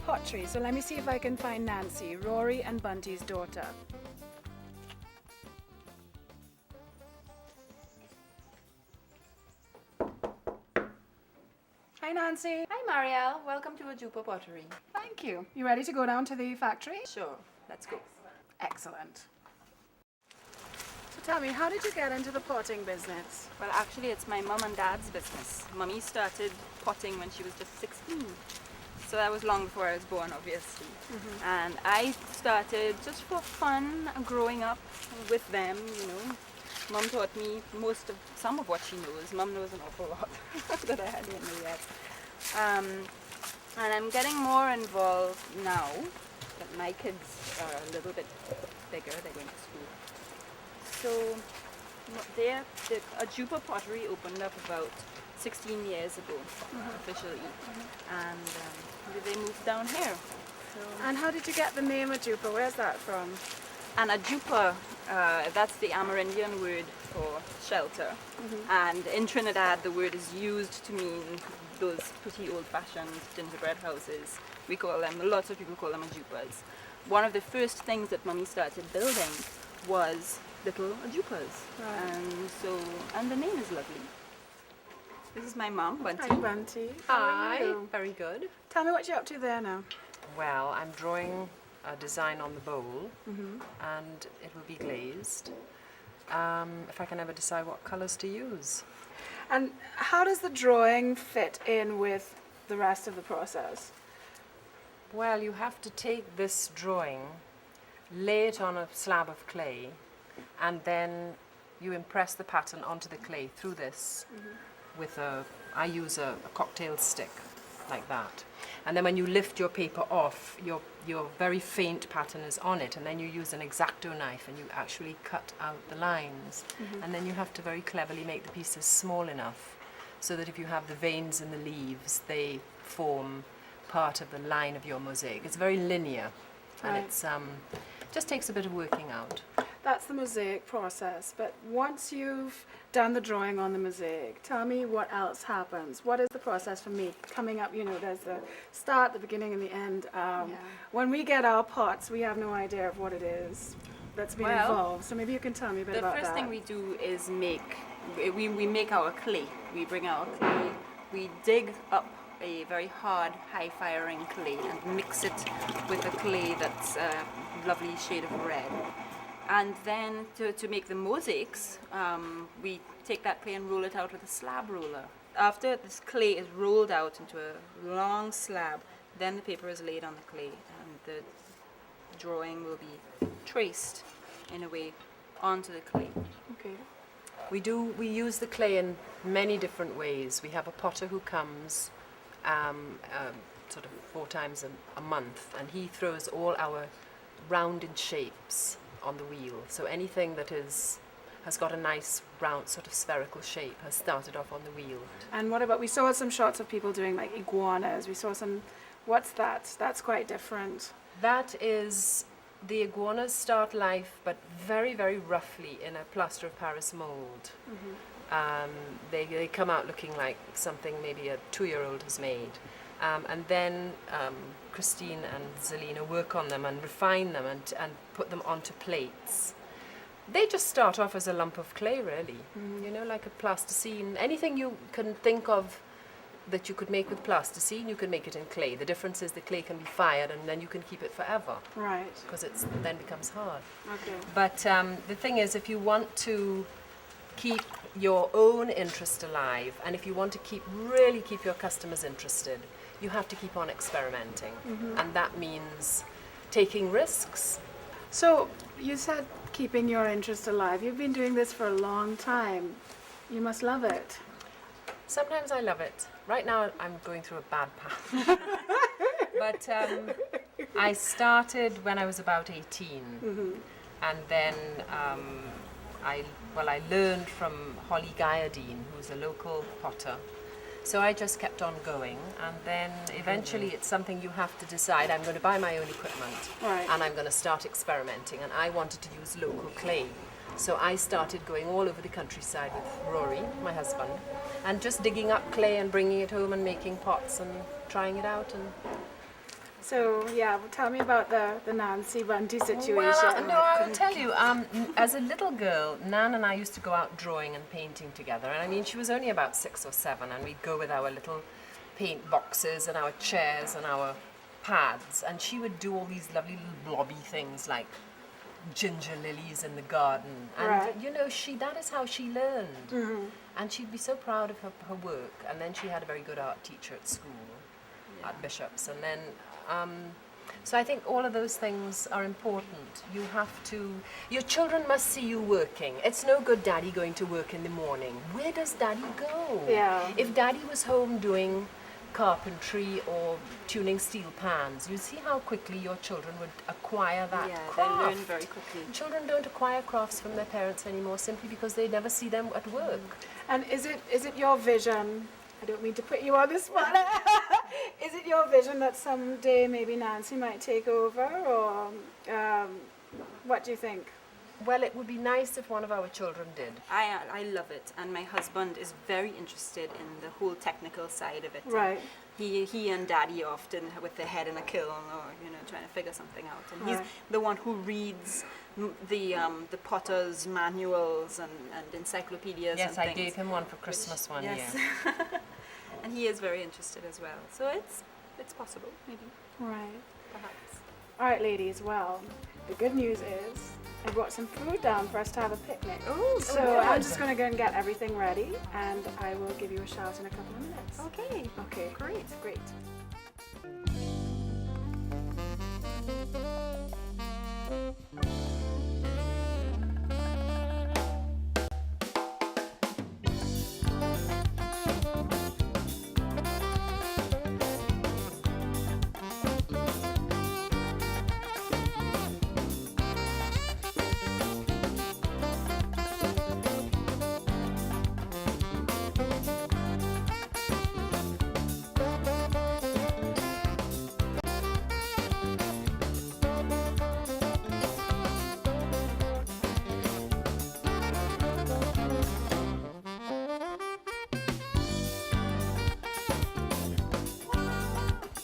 Pottery. So let me see if I can find Nancy, Rory and Bunty's daughter. Hi Nancy. Hi Mariel, welcome to Ajoupa Pottery. Thank you. You ready to go down to the factory? Sure, let's go. Excellent. So tell me, how did you get into the potting business? Well, actually it's my mum and dad's business. Mummy started potting when she was just 16. So that was long before I was born, obviously. And I started just for fun, growing up with them, you know. Mum taught me some of what she knows. Mum knows an awful lot that I hadn't know yet. And I'm getting more involved now that my kids are a little bit bigger, they're going to school. So the Ajoupa Pottery opened up about 16 years ago, officially. And they moved down here. So. And how did you get the name Ajoupa? Where's that from? And Ajoupa, that's the Amerindian word for shelter. And in Trinidad, the word is used to mean those pretty old-fashioned gingerbread houses. We call them, lots of people call them Ajoupas. One of the first things that Mummy started building was little Ajoupas. Right. And the name is lovely. This is my mom, Bunty. Hi, Bunty. Hi, very good. Tell me what you're up to there now. Well, I'm drawing a design on the bowl and it will be glazed. If I can ever decide what colours to use. And how does the drawing fit in with the rest of the process? Well, you have to take this drawing, lay it on a slab of clay, and then you impress the pattern onto the clay through this with I use a cocktail stick like that. And then when you lift your paper off, your very faint pattern is on it, and then you use an X-Acto knife and you actually cut out the lines. And then you have to very cleverly make the pieces small enough so that if you have the veins in the leaves, they form part of the line of your mosaic. It's very linear, and it's just takes a bit of working out. That's the mosaic process, but once you've done the drawing on the mosaic, tell me what else happens. What is the process for me coming up? You know, there's the start, the beginning, and the end. When we get our pots, we have no idea of what it is that's been involved. So maybe you can tell me a bit about that. The first thing we do is we make our clay. We bring our clay, we dig up a very hard, high-firing clay and mix it with a clay that's a lovely shade of red. And then to make the mosaics, we take that clay and roll it out with a slab roller. After this clay is rolled out into a long slab, then the paper is laid on the clay and the drawing will be traced in a way onto the clay. Okay. We use the clay in many different ways. We have a potter who comes sort of 4 times a month, and he throws all our rounded shapes on the wheel. So anything that has got a nice round sort of spherical shape has started off on the wheel. And what about, we saw some shots of people doing like iguanas. We saw some, what's that? That's quite different. That is, the iguanas start life, but very, very roughly in a plaster of Paris mold. They come out looking like something maybe a 2-year-old has made. And then Christine and Zelina work on them and refine them and put them onto plates. They just start off as a lump of clay, really. You know, like a plasticine. Anything you can think of that you could make with plasticine, you can make it in clay. The difference is the clay can be fired and then you can keep it forever. Right. Because it then becomes hard. Okay. But the thing is, if you want to keep your own interest alive, and if you want to really keep your customers interested, you have to keep on experimenting. And that means taking risks. So you said keeping your interest alive. You've been doing this for a long time. You must love it. Sometimes I love it. Right now I'm going through a bad path. But I started when I was about 18. And then I learned from Holly Guyadine, who's a local potter. So I just kept on going, and then eventually it's something you have to decide. I'm going to buy my own equipment, and I'm going to start experimenting, and I wanted to use local clay. So I started going all over the countryside with Rory, my husband, and just digging up clay and bringing it home and making pots and trying it out. And So yeah, well, tell me about the Nancy Bunty situation. Well, no, I will tell you. As a little girl, Nan and I used to go out drawing and painting together. And I mean, she was only about 6 or 7, and we'd go with our little paint boxes and our chairs and our pads, and she would do all these lovely little blobby things like ginger lilies in the garden. And Right. you know, that is how she learned. And she'd be so proud of her work. And then she had a very good art teacher at school, at Bishop's, and then. So I think all of those things are important. Your children must see you working. It's no good daddy going to work in the morning. Where does daddy go? Yeah. If daddy was home doing carpentry or tuning steel pans, you see how quickly your children would acquire that Yeah, craft. they learn very quickly. Children don't acquire crafts from their parents anymore simply because they never see them at work. And is it your vision? I don't mean to put you on the spot. Is it your vision that someday maybe Nancy might take over, or what do you think? Well, it would be nice if one of our children did. I love it, and my husband is very interested in the whole technical side of it. Right. He and Daddy are often with their head in a kiln, or trying to figure something out. And he's Right. the one who reads the potter's manuals and encyclopedias. Yes, and I things, gave him one for Christmas one yes. year. And he is very interested as well. So it's possible, maybe, Right. perhaps. All right, ladies. Well, the good news is I brought some food down for us to have a picnic. Oh, So I'm just going to go and get everything ready, and I will give you a shout in a couple of minutes. Okay. Okay. Great. Great.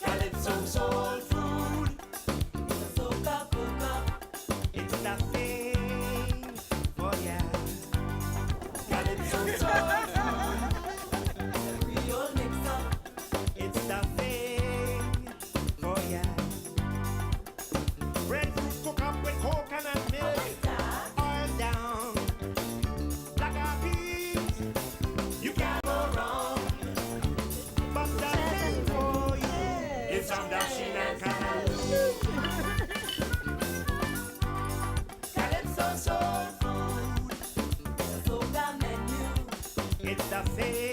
Calypso soul food. Soca coca. It's the thing for ya. Calypso soul food. The real mix up. It's the thing for ya. Breadfruit cook up with coconut milk. Oil down. Black eyed peas. You can't go wrong. But the thing for you is some dashing and callaloo. Calypso soul food. The soca menu. It's the thing